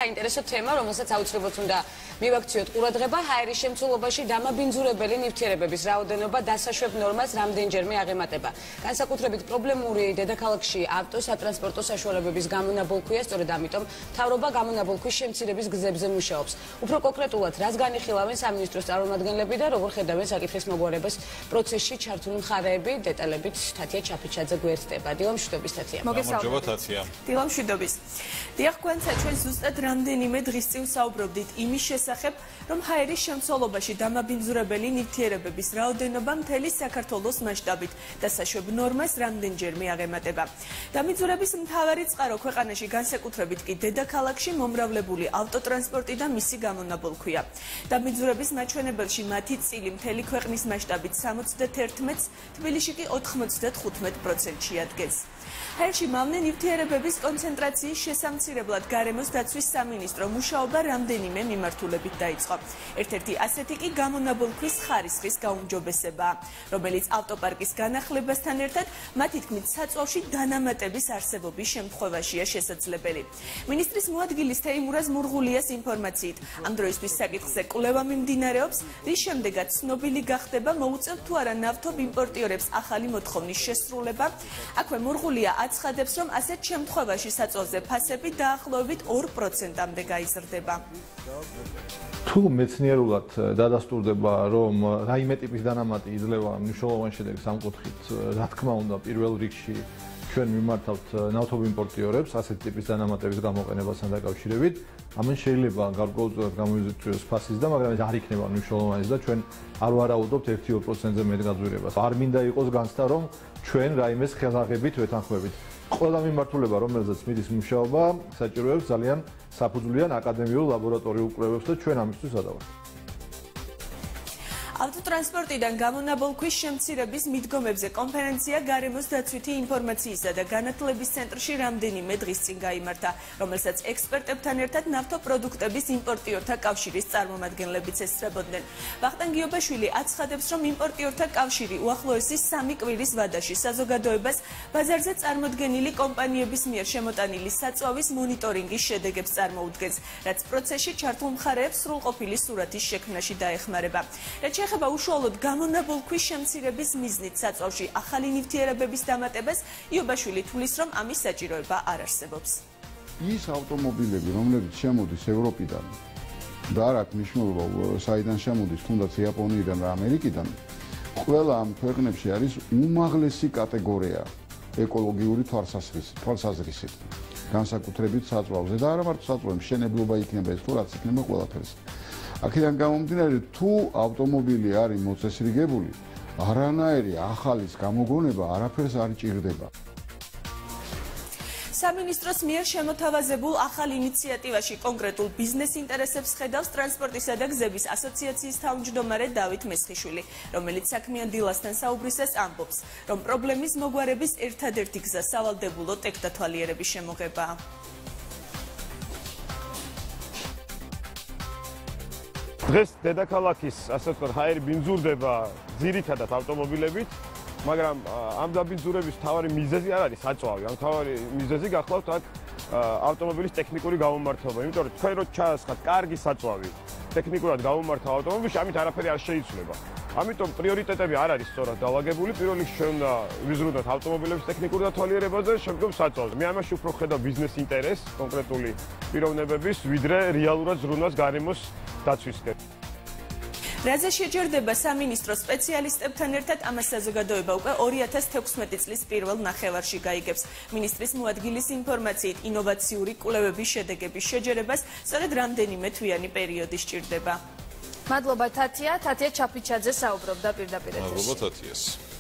საინტერესო თემა, რომელსაც აუცილებლად უნდა მივაქციოთ ყურადღება, ჰაერის შემცველობაში დამაბინძურებელი ნივთიერებების რაოდენობა დასაშვებ ნორმას რამდენჯერმე აღემატება. განსაკუთრებით პრობლემური დედაქალაქში ავტოსატრანსპორტო საშუალებების გამონაბოლქვია, სწორედ ამიტომ მთავრობა გამონაბოლქვის შემცირების გზებზე მუშაობს. უფრო კონკრეტულად, რას განიხილავენ სამინისტროს წარმომადგენლები და როგორ ხედავენ საკითხის მოგვარებას პროცესში ჩართული მხარეები, დეტალებით თათია ჩაფიჩაძე გვერდდება. დილამშვიდობის თათია. მოგესალმებით თათია. დილამშვიდობის. დიახ, გვენცა ჩვენ ზუსტად რამდენიმე დღის წინ საუბრობდით იმის შესახებ, რომ ჰაერის შემცველობაში დამაბინძურებელი ნივთიერებების რაოდენობა მთელი საქართველოს მასშტაბით დასაშვებ ნორმას რამდენჯერმე აღემატება. დამბინძურების მთავარი წყარო ქვეყანაში განსაკუთრებით კი დედაქალაქში მომრავლებული ავტოტრანსპორტი და მისი გამონაბოლქვია. დამბინძურების მაჩვენებელში მათი წილი მთელი ქვეყნის მასშტაბით 71-ს, თბილისში კი 95%-ში ადგეს. ჰაერში მავნე ნივთიერებების კონცენტრაციის შესამცირებლად გარემოს დაცვის სამინისტრო მუშაობა რამდენიმე მიმართულებით დაიწყო. ერთ-ერთი ასეთი კი გამონაბოლქვის ხარისხის გაუმჯობესებაა, რომელიც ავტოპარკის განახლებასთან ერთად მათი თქმით საწვავში დანამატების არსებობის შემთხვევაშია შესაძლებელი. მინისტრის მოადგილის თეიმურაზ მურღულიას ინფორმაციით, ამ დროისთვის საკითხზე კვლევა მიმდინარეობს, რის შემდეგაც ცნობილი გახდება მოუწევთ თუ არა ნავთობიმპორტიორებს ახალი მოთხოვნის შესრულება. აქვე მურღულია აცხადებს, რომ ასეთ შემთხვევაში საწვავზე ფასები დაახლოებით 2%-მდე გაიზრდება. თუ მეცნიერულად დადასტურდება, რომ რაიმე ტიპის დანამატი იძლევა მნიშვნელოვან შედეგს ამ კუთხით, რა თქმა უნდა, პირველ რიგში ჩვენ მიმართავთ ნავთობიმპორტიორებს ასეთ ტიპის დანამატების გამოყენებასთან დაკავშირებით. ამან შეიძლება გარკვეულწილად გამოიზრდოს ფასის და, მაგრამ ეს არ იქნება მნიშვნელოვანი და ჩვენ არ ვარაუდობთ 1-2%-ზე მეტ გაძვირებას. არ მინდა იყოს განცდა, რომ ჩვენ რაიმეს ხელაღებით ვეთანხმებით. ყველა მიმართულება, რომელზეც მიდის მუშაობა, საჭიროებს ძალიან საფუძვლიან აკადემიურ ლაბორატორიულ კვლევებს და ჩვენ ამისთვის ადავართ. ავტოტრანსპორტიდან გამონაბოლქვის შემცირების მიდგომებზე კონფერენცია გარემოს დაცვითი ინფორმაციისა და განათლების ცენტრში რამდენიმე დღის წინ გაიმართა, რომელსაც ექსპერტებთან ერთად ნავთობპროდუქტების იმპორტიორთა კავშირის წარმომადგენლებიც ესწრებოდნენ. ვახტანგ გიობაშვილი აცხადებს, რომ იმპორტიორთა კავშირი უახლოესი 3 კვირის ვადაში საზოგადოებას ბაზარზე წარმოდგენილი კომპანიების მიერ შემოტანილი საწვავის მონიტორინგის შედეგებს წარმოუდგენს, რაც პროცესში ჩართულ მხარეებს სრულყოფილი სურათის შექმნაში დაეხმარება. ეხება უშუალოდ გამონაბოლქვის შემცირების მიზნით საწვავში ახალი ნივთიერებების დამატებას, იობაშვილი თulis, რომ ამის საჭიროება არ არსებობს. ის ავტომობილები, რომლებიც შემოდის ევროპიდან და არ აქვს მნიშვნელობა საიდან შემოდის, თუნდაც იაპონიიდან და ამერიკიდან, ყველა ამ ქვეყნებში არის უმაღლესი კატეგორია ეკოლოგიური თვალსაზრისით. განსაკუთრებით საწვავზე და არა მარტო საწვავზე, მშენებლობა იქნება ეს თუ რაც იქნება ყველაფერს. აქედან გამომდინარე, თუ ავტომობილი არის მოწესრიგებული, არანაირი ახალის გამოგონება არაფერს არ ჭირდება. სამინისტროს მიერ შემოთავაზებულ ახალ ინიციატივაში კონკრეტულ ბიზნეს ინტერესებს ხედავს ტრანსპორტისა და გზების ასოციაციის თავმჯდომარე დავით მესხიშვილი, რომელიც საქმიან დილასთან საუბრისას ამბობს, რომ პრობლემის მოგვარების ერთადერთი გზა სავალდებულო ტექნათვალიერების შემოღებაა. დღეს დედაქალაქის ასე ვთქვათ ჰაერი ბინძურდება ძირითადად ავტომობილებით, მაგრამ ამ დაბინძურების მთავარი მიზეზი არ არის საწვავი, ამ მთავარი მიზეზი გახლავთ აქ ავტომობილის ტექნიკური გამომართვება, იმიტომ რომ თქვენ რო ჩაასხათ კარგი საწვავი ტექნიკურად გამომართავ ავტომობილში, ამით არაფერი არ შეიცვლება. ამიტომ პრიორიტეტები არ არის სწორად დავაგებული, პირველ რიგში ჩვენ უნდა ვიზრუნოთ ავტომობილების ტექნიკურ დათვალიერებაზე, შემდგომ საწვავზე. მე ამაში უფრო ხედავ ბიზნეს ინტერესს, კონკრეტული პიროვნებების, ვიდრე რეალურად ზრუნვას გარემოს დაცვისკენ. რაზე შეჯერდება სამინისტრო სპეციალისტებთან ერთად, ამას საზოგადოება უკვე 2016 წლის პირველ ნახევარში გაიგებს. მინისტრის მოადგილის ინფორმაციით, ინოვაციური კვლევების შედეგების შეჯერებას სწორედ რამდენიმე თვიანი პერიოდი სჭირდება. მადლობა თათია, თათია ჩაფიჩაძე საუბრობდა პირდაპირ ეთერში. მადლობა თათიას.